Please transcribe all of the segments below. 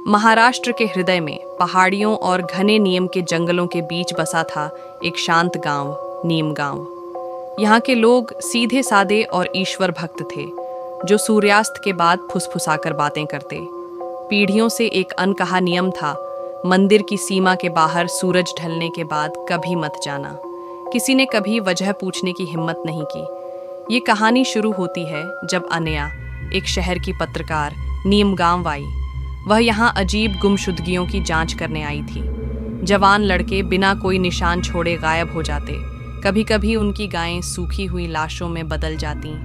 महाराष्ट्र के हृदय में पहाड़ियों और घने नीम के जंगलों के बीच बसा था एक शांत गांव, नीम गांव। यहाँ के लोग सीधे सादे और ईश्वर भक्त थे, जो सूर्यास्त के बाद फुसफुसाकर बातें करते। पीढ़ियों से एक अनकहा नियम था, मंदिर की सीमा के बाहर सूरज ढलने के बाद कभी मत जाना। किसी ने कभी वजह पूछने की हिम्मत नहीं की। ये कहानी शुरू होती है जब अनया, एक शहर की पत्रकार, नीम गांव आई। वह यहाँ अजीब गुमशुदगियों की जांच करने आई थी। जवान लड़के बिना कोई निशान छोड़े गायब हो जाते। कभी कभी उनकी गायें सूखी हुई लाशों में बदल जातीं,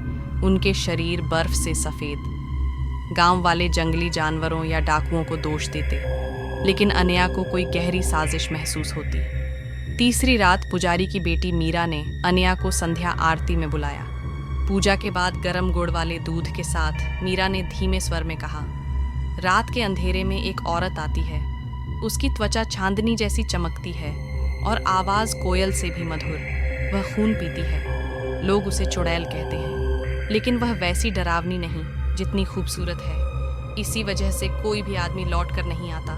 उनके शरीर बर्फ से सफ़ेद। गांव वाले जंगली जानवरों या डाकुओं को दोष देते, लेकिन अनया को कोई गहरी साजिश महसूस होती। तीसरी रात पुजारी की बेटी मीरा ने अनया को संध्या आरती में बुलाया। पूजा के बाद गरम गुड़ वाले दूध के साथ मीरा ने धीमे स्वर में कहा, रात के अंधेरे में एक औरत आती है। उसकी त्वचा चांदनी जैसी चमकती है और आवाज़ कोयल से भी मधुर। वह खून पीती है। लोग उसे चुड़ैल कहते हैं, लेकिन वह वैसी डरावनी नहीं जितनी खूबसूरत है। इसी वजह से कोई भी आदमी लौट कर नहीं आता।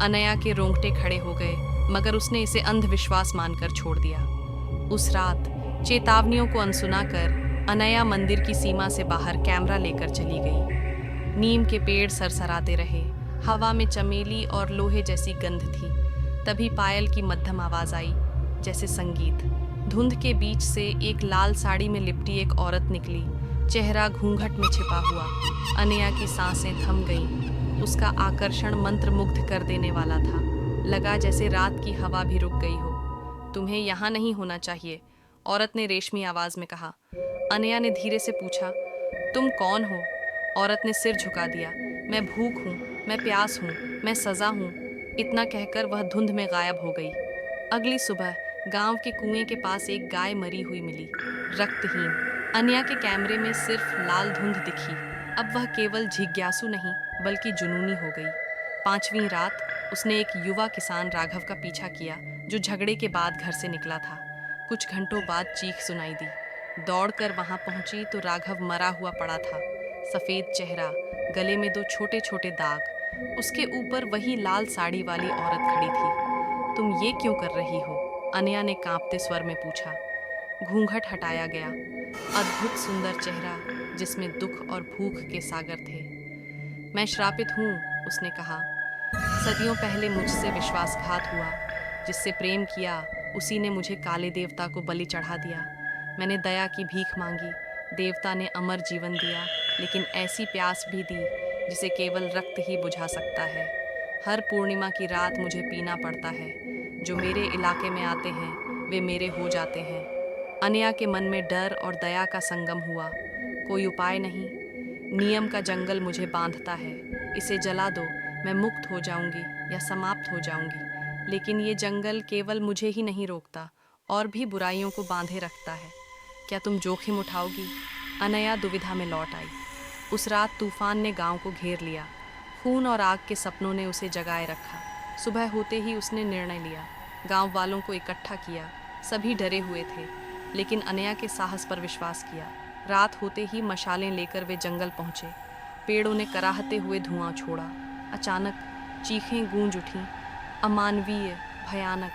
अनया के रोंगटे खड़े हो गए, मगर उसने इसे अंधविश्वास मानकर छोड़ दिया। उस रात चेतावनियों को अनसुना कर अनया मंदिर की सीमा से बाहर कैमरा लेकर चली गई। नीम के पेड़ सरसराते रहे, हवा में चमेली और लोहे जैसी गंध थी। तभी पायल की मध्यम आवाज आई, जैसे संगीत। धुंध के बीच से एक लाल साड़ी में लिपटी एक औरत निकली, चेहरा घूंघट में छिपा हुआ। अनया की सांसें थम गईं। उसका आकर्षण मंत्रमुग्ध कर देने वाला था। लगा जैसे रात की हवा भी रुक गई हो। तुम्हें यहाँ नहीं होना चाहिए, औरत ने रेशमी आवाज में कहा। अनया ने धीरे से पूछा, तुम कौन हो? औरत ने सिर झुका दिया। मैं भूख हूँ, मैं प्यास हूँ, मैं सज़ा हूँ। इतना कहकर वह धुंध में गायब हो गई। अगली सुबह गांव के कुएं के पास एक गाय मरी हुई मिली, रक्तहीन। अनया के कैमरे में सिर्फ लाल धुंध दिखी। अब वह केवल जिज्ञासु नहीं बल्कि जुनूनी हो गई। 5वीं रात उसने एक युवा किसान राघव का पीछा किया, जो झगड़े के बाद घर से निकला था। कुछ घंटों बाद चीख सुनाई दी। दौड़कर वहां पहुंची तो राघव मरा हुआ पड़ा था। सफ़ेद चेहरा, गले में 2 छोटे छोटे दाग। उसके ऊपर वही लाल साड़ी वाली औरत खड़ी थी। तुम ये क्यों कर रही हो? अनया ने कांपते स्वर में पूछा। घूंघट हटाया गया। अद्भुत सुंदर चेहरा जिसमें दुख और भूख के सागर थे। मैं श्रापित हूँ, उसने कहा। सदियों पहले मुझसे विश्वासघात हुआ। जिससे प्रेम किया उसी ने मुझे काले देवता को बलि चढ़ा दिया। मैंने दया की भीख मांगी, देवता ने अमर जीवन दिया, लेकिन ऐसी प्यास भी दी जिसे केवल रक्त ही बुझा सकता है। हर पूर्णिमा की रात मुझे पीना पड़ता है। जो मेरे इलाके में आते हैं वे मेरे हो जाते हैं। अनया के मन में डर और दया का संगम हुआ। कोई उपाय नहीं। नियम का जंगल मुझे बांधता है। इसे जला दो, मैं मुक्त हो जाऊंगी या समाप्त हो जाऊंगी। लेकिन ये जंगल केवल मुझे ही नहीं रोकता, और भी बुराइयों को बांधे रखता है। क्या तुम जोखिम उठाओगी? अनया दुविधा में लौट आई। उस रात तूफान ने गांव को घेर लिया। खून और आग के सपनों ने उसे जगाए रखा। सुबह होते ही उसने निर्णय लिया। गांव वालों को इकट्ठा किया। सभी डरे हुए थे, लेकिन अनया के साहस पर विश्वास किया। रात होते ही मशालें लेकर वे जंगल पहुंचे। पेड़ों ने कराहते हुए धुआं छोड़ा। अचानक चीखें गूंज उठीं, अमानवीय, भयानक।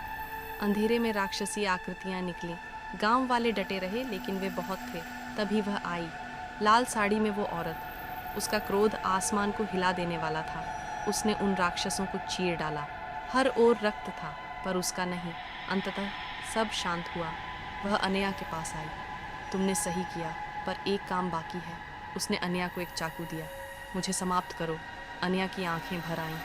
अंधेरे में राक्षसी आकृतियां निकलीं। गांव वाले डटे रहे, लेकिन वे बहुत थे। तभी वह आई, लाल साड़ी में वो औरत। उसका क्रोध आसमान को हिला देने वाला था। उसने उन राक्षसों को चीर डाला। हर ओर रक्त था, पर उसका नहीं। अंततः सब शांत हुआ। वह अनया के पास आई। तुमने सही किया, पर एक काम बाकी है। उसने अनया को एक चाकू दिया। मुझे समाप्त करो। अनया की आंखें भर आईं।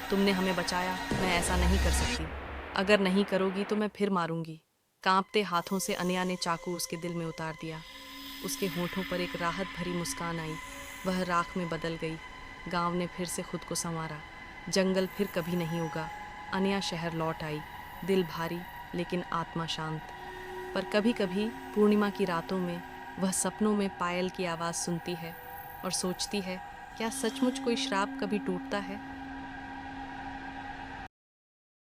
तुमने हमें बचाया, मैं ऐसा नहीं कर सकती। अगर नहीं करोगी तो मैं फिर मारूंगी। कांपते हाथों से अनया ने चाकू उसके दिल में उतार दिया। उसके होठों पर एक राहत भरी मुस्कान आई। वह राख में बदल गई। गांव ने फिर से खुद को संवारा। जंगल फिर कभी नहीं उगा। अनया शहर लौट आई, दिल भारी लेकिन आत्मा शांत। पर कभी कभी पूर्णिमा की रातों में वह सपनों में पायल की आवाज़ सुनती है और सोचती है, क्या सचमुच कोई श्राप कभी टूटता है?